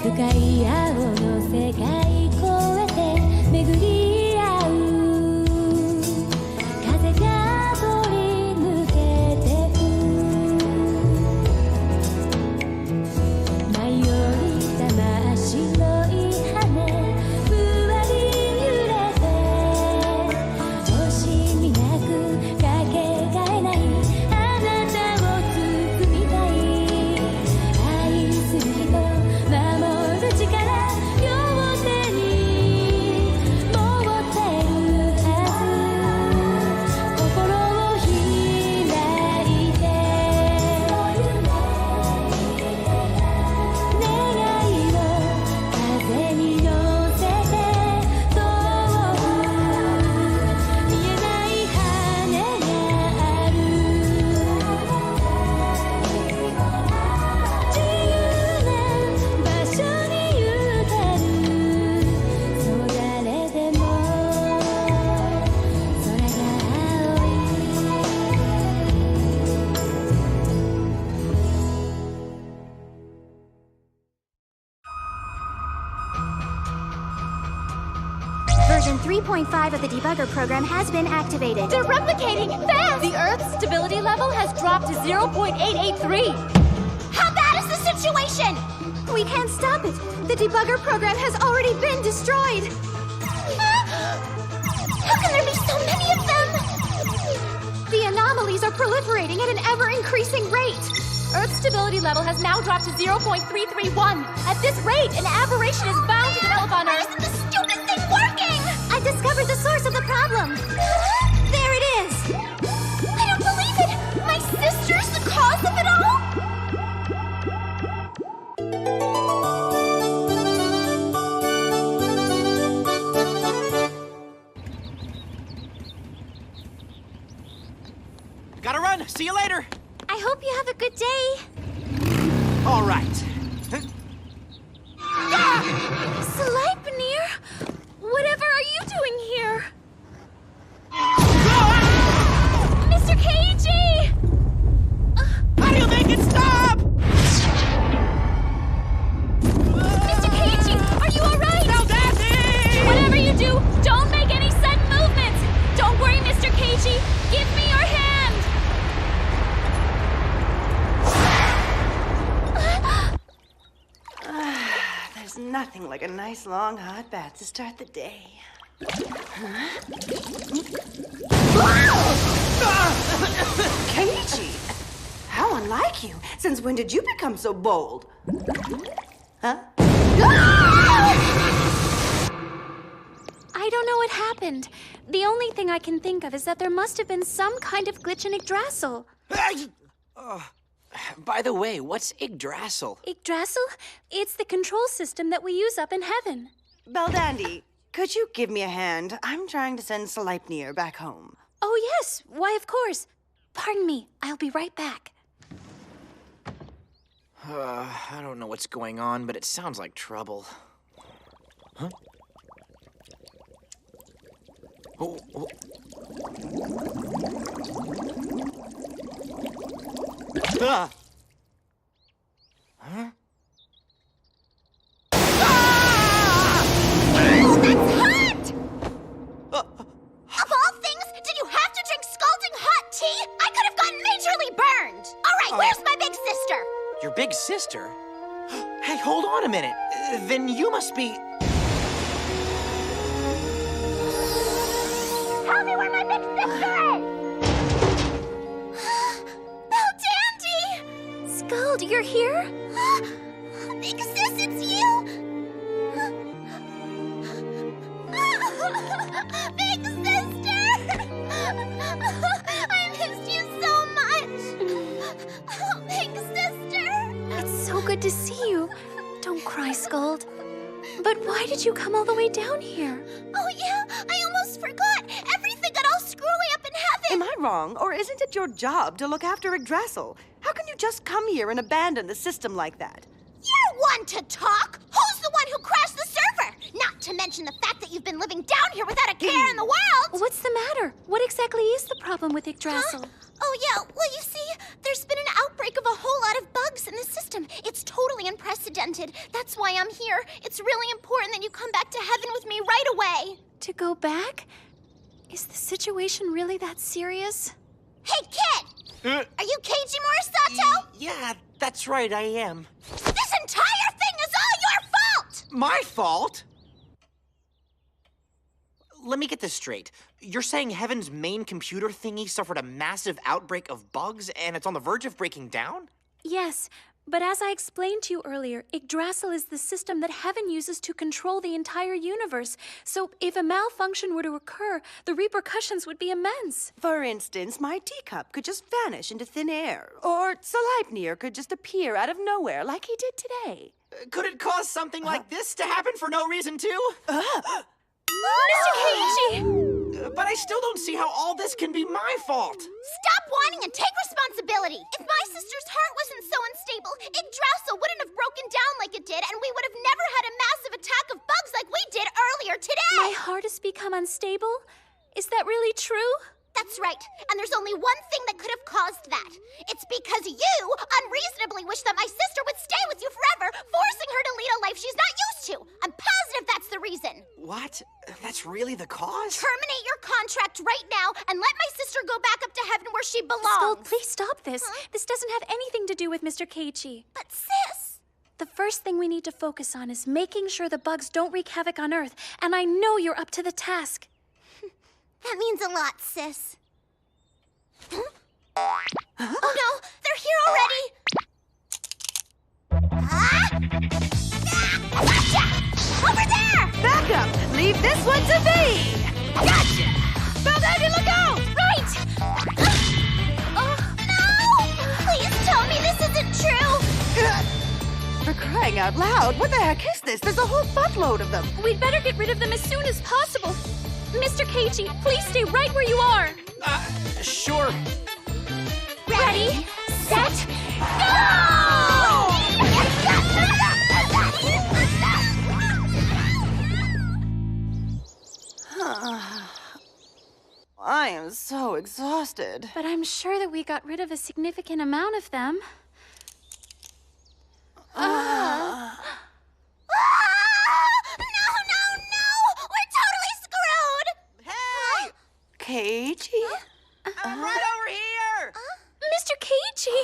い青の世界越えて巡り合う風が通り抜けてく迷いた真っ白い羽ふわり揺れて惜しみなくかけがえないあなたを包みたい愛する人守る力両手に持ってるはず心を開いて願いを風に乗せて遠く見えない羽がある自由な場所に行けるそう誰でも空が青いVersion 3.5 of the debugger program has been activated. They're replicating fast! The Earth's stability level has dropped to 0.883. How bad is the situation? We can't stop it. The debugger program has already been destroyed. How can there be so many of them? The anomalies are proliferating at an ever-increasing rate. Earth's stability level has now dropped to 0.331. At this rate, an aberration is bound to develop on Earth. Why isn't the stupid thing working? I discovered the source of the problem. There it is. I don't believe it! My sister's the cause of it all? Gotta run. See you later. I hope you have a good day. All right. Sleipnir? Whatever are you doing here? Mr. KG! How do you make it stop? Mr. KG, are you all right? No, Daddy! Whatever you do, don't make any sudden movements! Don't worry, Mr. KG. Give me your hand! There's nothing like a nice long hot bath to start the day. Keiichi! How unlike you. Since when did you become so bold? Huh? I don't know what happened. The only thing I can think of is that there must have been some kind of glitch in Yggdrasil. By the way, what's Yggdrasil? Yggdrasil? It's the control system that we use up in heaven. Beldandy, could you give me a hand? I'm trying to send Sleipnir back home. Oh, yes. Why, of course. Pardon me. I'll be right back. I don't know what's going on, but it sounds like trouble. Huh? Oh, oh. Ah! Huh? Hot! Of all things, did you have to drink scalding hot tea? I could have gotten majorly burned. All right, where's my big sister? Your big sister? Hey, hold on a minute. Then you must be... Tell me where my big sister is! Dandy! Skuld, you're here? Big sis, it's you! Big sister! I missed you so much! Big sister! It's so good to see you. Don't cry, Skuld. But why did you come all the way down here? Oh yeah, I almost forgot. Everything got all screwy up in heaven. Am I wrong, or isn't it your job to look after Yggdrasil? How can you just come here and abandon the system like that? You're one to talk. Who's the one who crashed the server? Not to mention the fact that you've been living down here without a care in the world. What's the matter? What exactly is the problem with Yggdrasil? Oh, Oh, yeah, well, you see, there's been an outbreak of a whole lot of bugs in the system. It's totally unprecedented. That's why I'm here. It's really important that you come back to heaven with me right away. To go back? Is the situation really that serious? Hey, kid! Are you Keiji Morisato? Yeah, that's right, I am. This entire thing is all your fault! My fault? Let me get this straight. You're saying Heaven's main computer thingy suffered a massive outbreak of bugs and it's on the verge of breaking down? Yes, but as I explained to you earlier, Yggdrasil is the system that Heaven uses to control the entire universe. So if a malfunction were to occur, the repercussions would be immense. For instance, my teacup could just vanish into thin air, or Sleipnir could just appear out of nowhere like he did today. Could it cause something like this to happen for no reason, too? Mr. Keiichi! But I still don't see how all this can be my fault. Stop whining and take responsibility! If my sister's heart wasn't so unstable, Yggdrasil wouldn't have broken down like it did, and we would have never had a massive attack of bugs like we did earlier today! My heart has become unstable? Is that really true? That's right, and there's only one thing that could have caused that. It's because you unreasonably wish that my sister would stay with you forever, forcing her to lead a life she's not used to. I'm positive that's the reason. What? That's really the cause? Terminate your contract right now and let my sister go back up to heaven where she belongs. Skull, please stop this. This doesn't have anything to do with Mr. Keiichi. But sis... The first thing we need to focus on is making sure the bugs don't wreak havoc on Earth, and I know you're up to the task. That means a lot, sis. Huh? Oh no, they're here already! Gotcha! Over there! Back up! Leave this one to me! Gotcha! Baldandy, look out! Right! No! Please tell me this isn't true! For crying out loud, what the heck is this? There's a whole buttload of them. We'd better get rid of them as soon as possible. Mr. Keiichi, please stay right where you are. Sure. Ready, set, go! I am so exhausted. But I'm sure that we got rid of a significant amount of them. No! We're totally screwed! Hey! Keiichi? I'm right over here! Mr. Keiichi!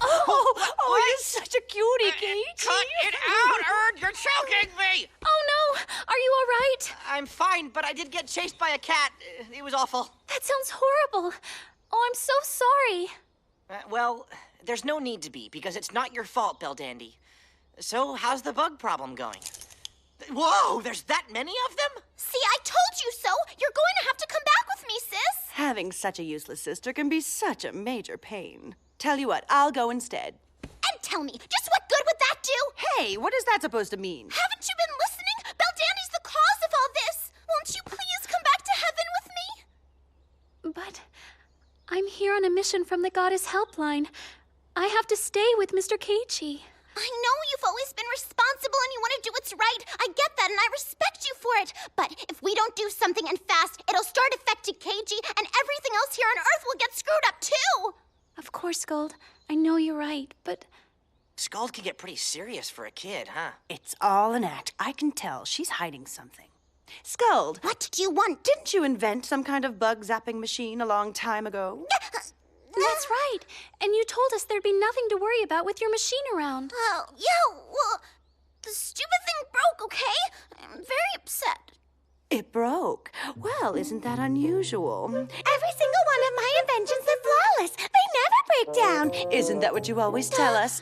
Oh, you're such a cutie, Keiichi. Cut it out, Erd! You're choking me! Oh no! Are you all right? I'm fine, but I did get chased by a cat. It was awful. That sounds horrible. Oh, I'm so sorry. Well, there's no need to be, because it's not your fault, Beldandy. So, how's the bug problem going? Whoa, there's that many of them? See, I told you so! You're going to have to come back with me, sis! Having such a useless sister can be such a major pain. Tell you what, I'll go instead. And tell me, just what good would that do? Hey, what is that supposed to mean? Haven't you been listening? Beldandy's the cause of all this! Won't you please come back to heaven with me? But I'm here on a mission from the Goddess Helpline. I have to stay with Mr. Keiichi. I know you've always been responsible and you want to do what's right. I get that and I respect you for it. But if we don't do something and fast, it'll start affecting Keiji and everything else here on Earth will get screwed up too. Of course, Gold. I know you're right, but... Scald can get pretty serious for a kid, huh? It's all an act. I can tell she's hiding something. Skuld, What do you want? didn't you invent some kind of bug zapping machine a long time ago? That's right. And you told us there'd be nothing to worry about with your machine around. Oh, yeah, well, the stupid thing broke, okay? I'm very upset. It broke. Well, isn't that unusual? Every single one of my inventions are flawless. They never break down. Isn't that what you always tell us?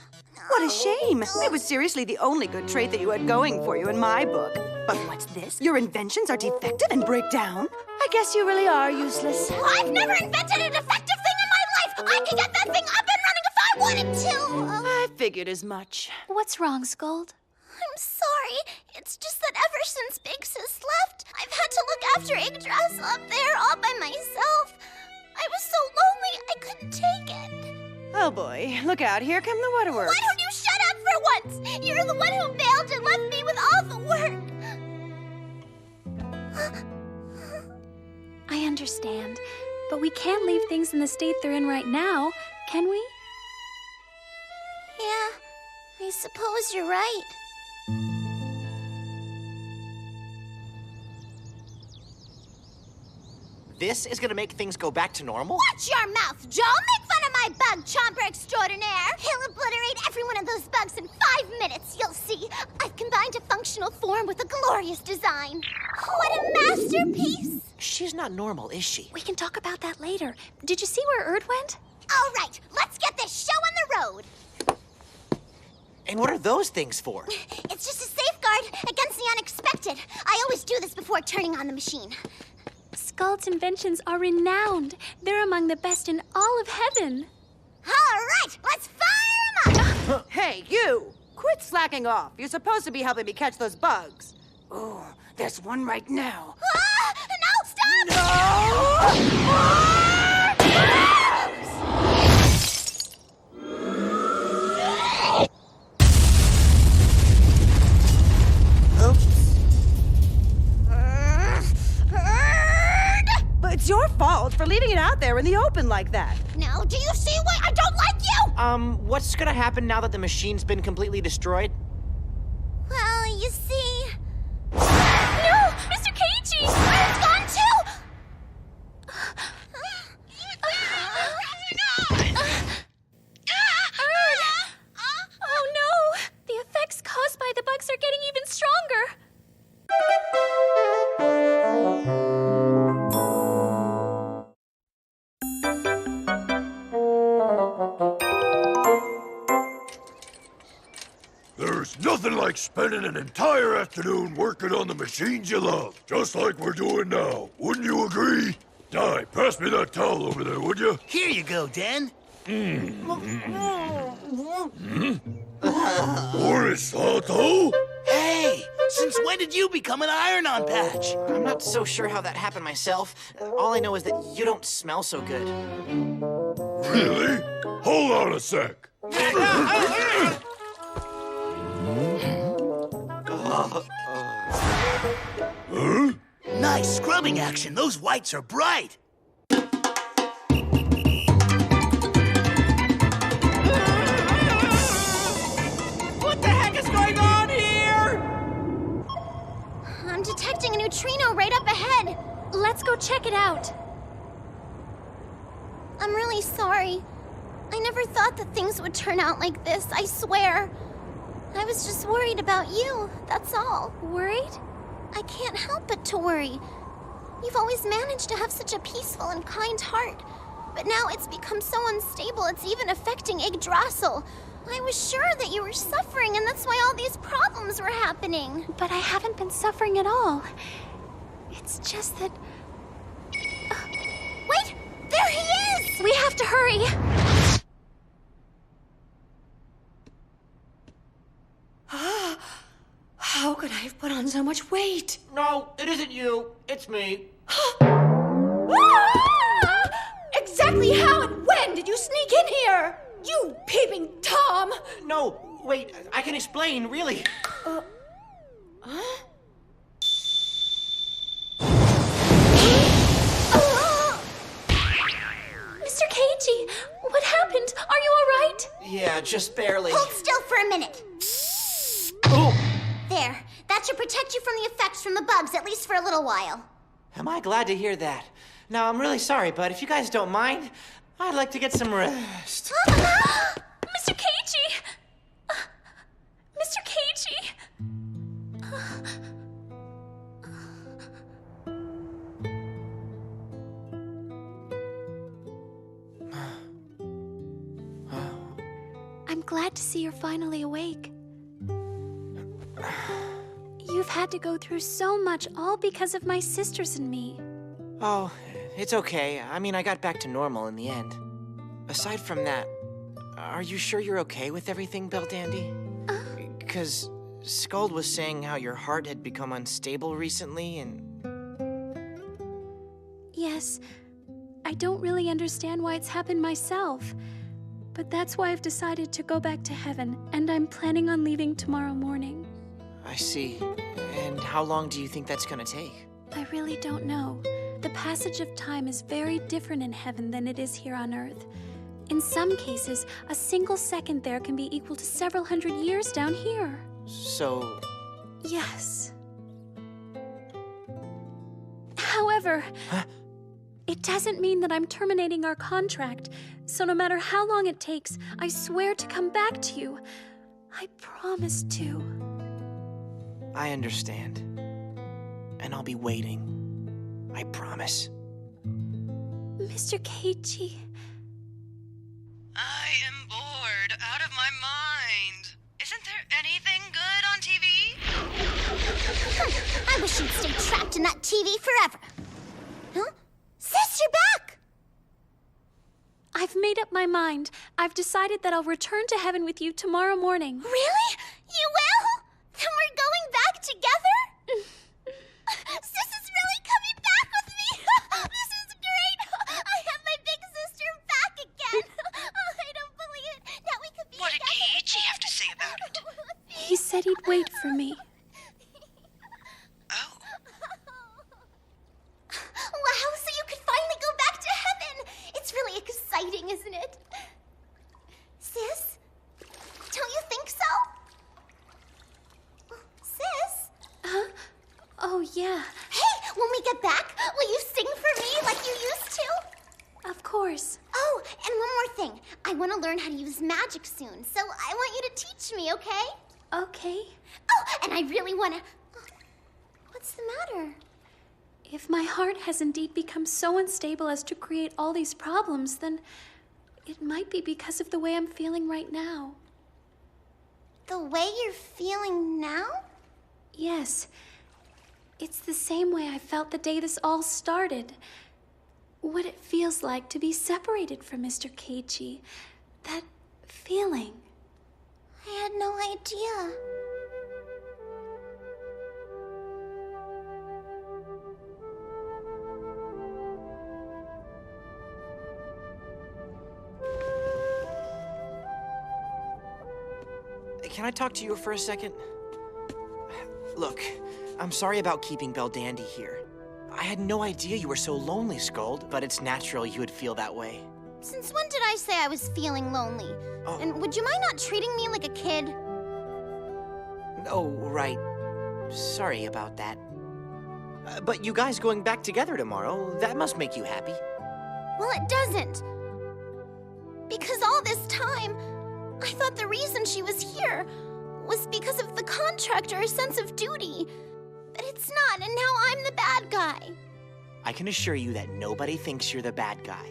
What a shame. It was seriously the only good trait that you had going for you in my book. But what's this? Your inventions are defective and break down? I guess you really are useless. I've never invented a defective thing in my life. I could get that thing up and running if I wanted to. I figured as much. What's wrong, Skuld? I'm sorry. It's just that ever since Big Sis left, I've had to look after Yggdrasil up there all by myself. I was so lonely, I couldn't take it. Oh boy, look out, here come the waterworks. Why don't you shut up for once? You're the one who bailed and left me with all the work. I understand. But we can't leave things in the state they're in right now, can we? Yeah, I suppose you're right. This is gonna make things go back to normal? Watch your mouth, Joe! Make fun of my bug chomper extraordinaire! He'll obliterate every one of those bugs in 5 minutes, you'll see! I've combined a functional form with a glorious design. What a masterpiece! She's not normal, is she? We can talk about that later. Did you see where Erd went? All right, let's get this show on the road! And what are those things for? It's just a safeguard against the unexpected. I always do this before turning on the machine. Skuld's inventions are renowned. They're among the best in all of heaven. All right, let's fire 'em up! Hey, you! Quit slacking off. You're supposed to be helping me catch those bugs. Oh, there's one right now. Ah, no, stop! But it's your fault for leaving it out there in the open like that. Now, do you see why I don't like you? What's gonna happen now that the machine's been completely destroyed? Well, you see... No! Mr. Keiichi! It's gone too! Oh no! The effects caused by the bugs are getting even stronger! There's nothing like spending an entire afternoon working on the machines you love, just like we're doing now. Wouldn't you agree? Di, pass me that towel over there, would you? Here you go, Dan. Morisato? Hey, since when did you become an iron-on patch? I'm not so sure how that happened myself. All I know is that you don't smell so good. Really? Hold on a sec. Huh? Nice scrubbing action. Those whites are bright. What the heck is going on here? I'm detecting a neutrino right up ahead. Let's go check it out. I'm really sorry. I never thought that things would turn out like this, I swear. I was just worried about you, that's all. Worried? I can't help but to worry. You've always managed to have such a peaceful and kind heart. But now it's become so unstable, it's even affecting Yggdrasil. I was sure that you were suffering, and that's why all these problems were happening. But I haven't been suffering at all. It's just that... Wait! There he is! We have to hurry! How could I have put on so much weight? No, it isn't you. It's me. Exactly how and when did you sneak in here? You peeping Tom! No, wait, I can explain, really. Mr. Keiichi, what happened? Are you all right? Yeah, just barely. Hold still for a minute. Oh, There. That should protect you from the effects from the bugs, at least for a little while. am I glad to hear that. Now, I'm really sorry, but if you guys don't mind, I'd like to get some rest. Mr. Keiichi! Mr. Keiichi! I'm glad to see you're finally awake. You've had to go through so much, all because of my sisters and me. Oh, it's okay. I mean, I got back to normal in the end. Aside from that, are you sure you're okay with everything, Beldandy? Because Skuld was saying how your heart had become unstable recently, and... Yes, I don't really understand why it's happened myself. But that's why I've decided to go back to heaven, and I'm planning on leaving tomorrow morning. I see. And how long do you think that's gonna take? I really don't know. The passage of time is very different in heaven than it is here on Earth. In some cases, a single second there can be equal to several hundred years down here. So, Yes. However, it doesn't mean that I'm terminating our contract. So no matter how long it takes, I swear to come back to you. I promise to. I understand. And I'll be waiting. I promise. Mr. Keiichi. I am bored out of my mind. Isn't there anything good on TV? I wish you'd stay trapped in that TV forever. Huh? Sis, you're back! I've made up my mind. I've decided that I'll return to heaven with you tomorrow morning. Really? You will? Then we're going back together? Sis is really coming back with me! This is great! I have my big sister back again! I don't believe it that we could be What did together. Keiichi have to say about it? He said he'd wait for me. Oh, Wow, so you could finally go back to heaven! It's really exciting, isn't it? Sis? Don't you think so? Sis? Huh? Oh, yeah. Hey, when we get back, will you sing for me like you used to? Of course. Oh, and one more thing. I want to learn how to use magic soon, so I want you to teach me, okay? Okay. Oh, and I really want to... What's the matter? If my heart has indeed become so unstable as to create all these problems, then it might be because of the way I'm feeling right now. The way you're feeling now? Yes. It's the same way I felt the day this all started. What it feels like to be separated from Mr. Keiichi. That feeling. I had no idea. Can I talk to you for a second? Look, I'm sorry about keeping Beldandy here. I had no idea you were so lonely, Scold, but it's natural you would feel that way. Since when did I say I was feeling lonely? Oh. And would you mind not treating me like a kid? Oh, right. Sorry about that. But you guys going back together tomorrow, that must make you happy. Well, it doesn't. Because all this time, I thought the reason she was here was because of the contract or a sense of duty. But it's not, and now I'm the bad guy. I can assure you that nobody thinks you're the bad guy.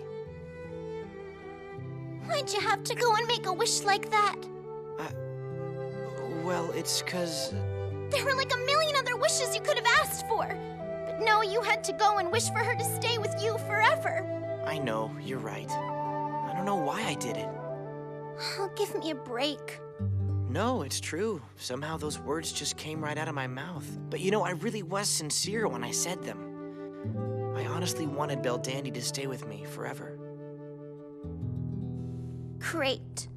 Why'd you have to go and make a wish like that? Well, it's 'cause... There were like a million other wishes you could have asked for. But no, you had to go and wish for her to stay with you forever. I know, you're right. I don't know why I did it. Oh, give me a break. No, it's true. Somehow those words just came right out of my mouth. But you know, I really was sincere when I said them. I honestly wanted Beldandy to stay with me forever. Great.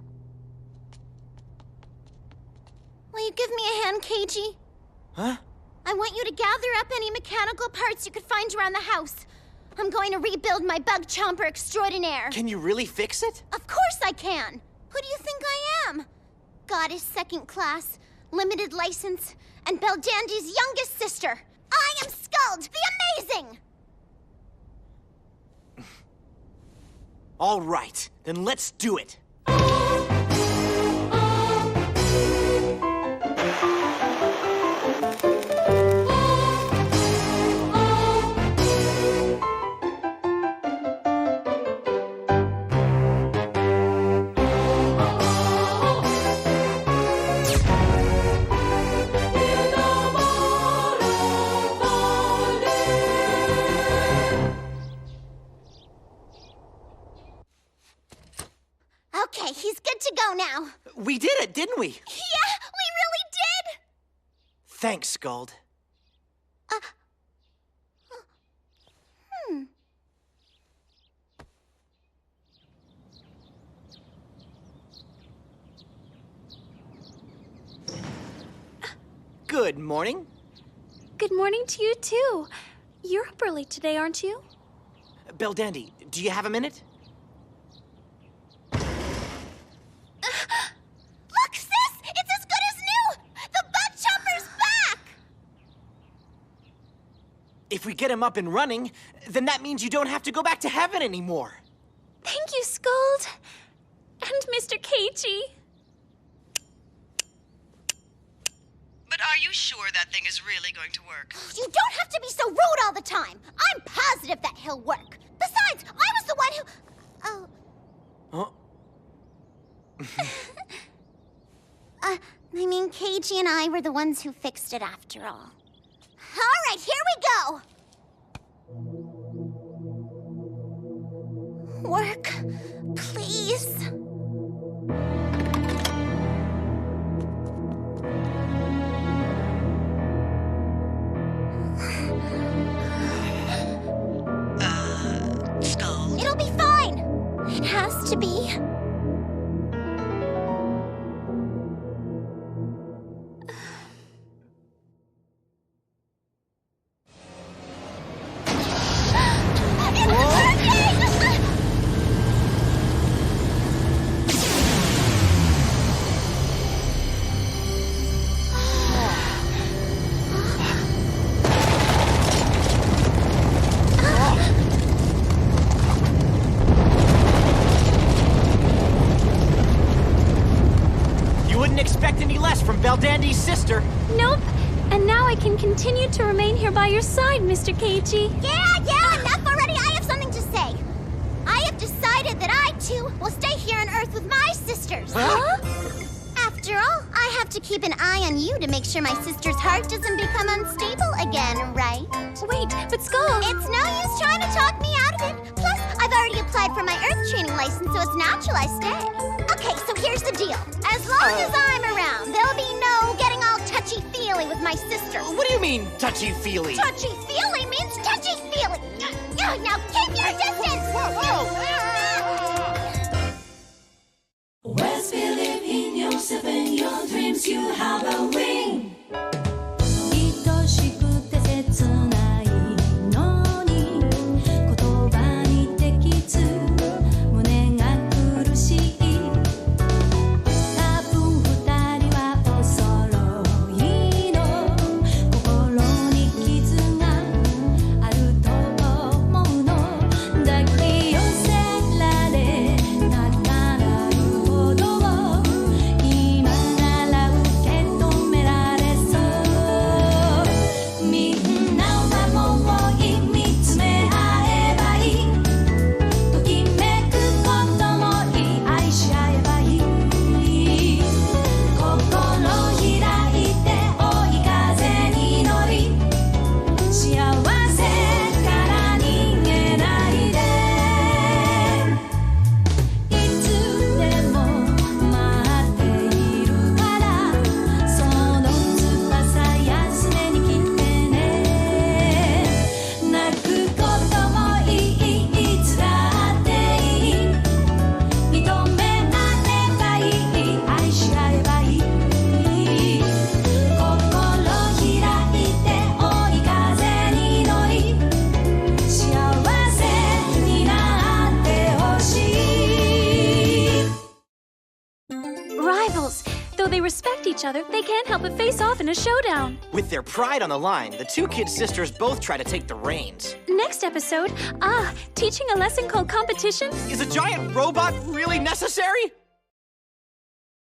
Will you give me a hand, Keiji? Huh? I want you to gather up any mechanical parts you could find around the house. I'm going to rebuild my bug chomper extraordinaire. Can you really fix it? Of course I can. Who do you think I am? Goddess second class, limited license, and Beldandy's youngest sister. I am Skuld, the Amazing! All right, then let's do it. Okay, he's good to go now. We did it, didn't we? Yeah, we really did! Thanks, Skuld. Good morning. Good morning to you, too. You're up early today, aren't you? Beldandy, do you have a minute? Look, sis! It's as good as new! The bug chomper's back! If we get him up and running, then that means you don't have to go back to heaven anymore. Thank you, Scold. And Mr. Keiichi. But are you sure that thing is really going to work? You don't have to be so rude all the time. I'm positive that he'll work. Besides, I was the one who... Oh. Huh? I mean, Keiji and I were the ones who fixed it after all. All right, here we go. Work, please. Skull. It'll be fine. It has to be. Expect any less from Beldandy's sister. Nope. And now I can continue to remain here by your side, Mr. Keiichi. Yeah, enough already. I have something to say. I have decided that I, too, will stay here on Earth with my sisters. Huh? After all, I have to keep an eye on you to make sure my sister's heart doesn't become unstable again, right? Wait, but Skull... It's no use trying to talk me out of it. Plus, I've already applied for my Earth training license, so it's natural I stay. Okay, so here's the deal. As long as I'm around, there'll be no getting all touchy-feely with my sister. What do you mean, touchy-feely? Touchy-feely means touchy-feely. Now keep your distance! Always believe in yourself and your dreams, you have a wing. 愛しくて切ないのに言葉にできず胸が苦しい多分二人はお揃いの心に傷があると思うの抱き寄せられなくなるほど今なら受け止められそうみんなはもう見つめ合えばいいときめくこともいい愛し合えばいい心開いて追い風に乗り幸せから逃げないでいつでも待っているからその翼休めに来てね泣くこともいいいつだっていい認め合えばいい愛し合えばいい心開いて追い風に乗り幸せになってほしい Rivals. Though they respect each other, they can't help but face off in a showdown. With their pride on the line, the two kid sisters both try to take the reins. Next episode, teaching a lesson called competition? Is a giant robot really necessary?